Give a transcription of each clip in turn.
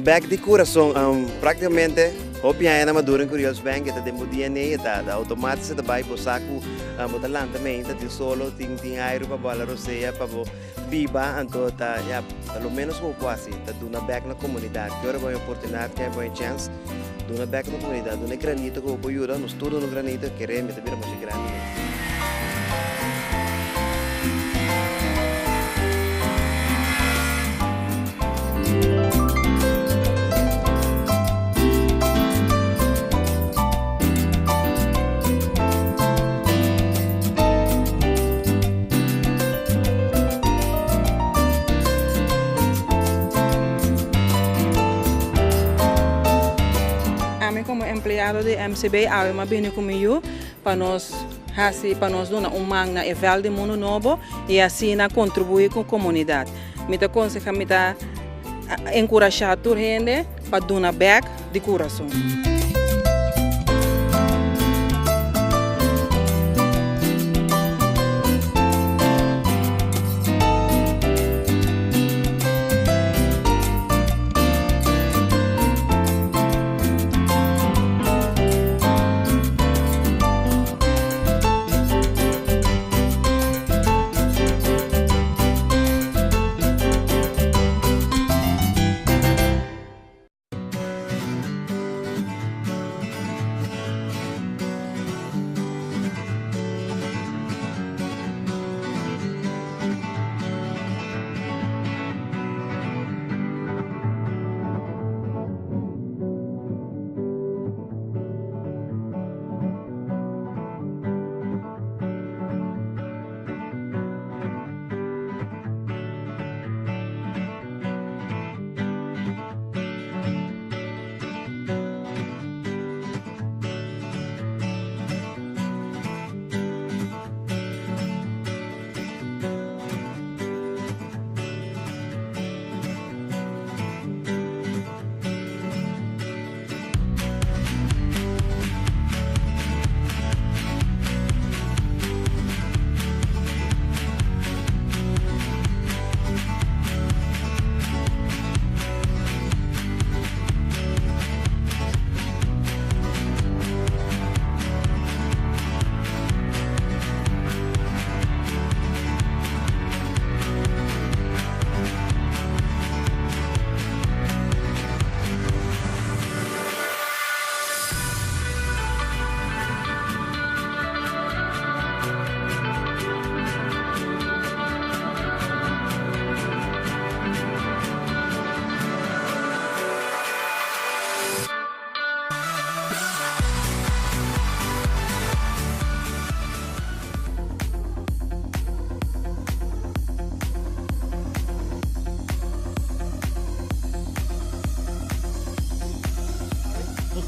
back de coração, praticamente, hopian na madura curious bank, ita demo DNA, ita automatic sa tabay po saku, motalan também, ita solo, ting aero pa bola roseia, pa bo biba, anto ta, ya, pelo menos mo quase, ita duna back na comunidade, que ora boa oportunidade, que é boa chance, duna back na comunidade, duna granito que po ajuda, nos tudo no granito, queremos, ita vira mais granito. Como empleado de MCB, eu vim comigo para nós dar magna evel de mundo novo e assim contribuir com a comunidade. Me aconselho, me encorajar a gente para dar back de coração.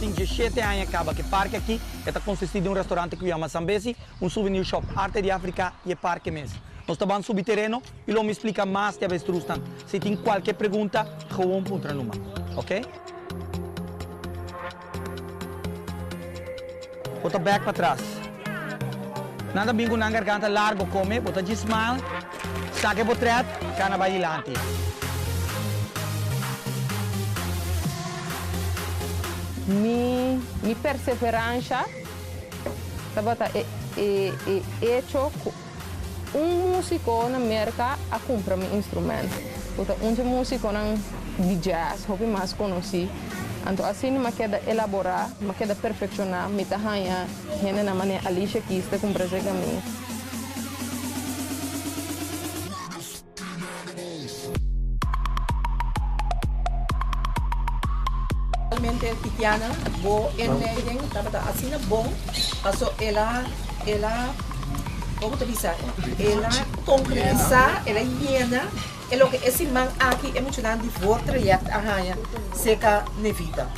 Tem 17 anos acaba que parque aqui está consistido em um restaurante que chama Zambesi, um souvenir shop arte de África e parque mesmo. Nós estamos no terreno e ele me explica mais de avestruz. Se tem qualquer pergunta, gewoon punta numa, ok? Bota back para trás. Nada bem com a garganta largo come, bota de smile, saque o trap, cana vai adiante. Mi perseveranza tabata hecho músico na América a comprar mi instrumento. Então, músico de jazz, hobby mais conhecido. Então, assim, me queda elaborar, me queda perfeccionar, me tahanha, gente na maneira Alicia Keys te comprar esse caminho. Realmente Titiana, boa inleiding, tabata assim bom, also ela como te dizer, ela concretizar, ela llena, é o que esse man aqui é muito grande de voto trajecto a raia seca na vida.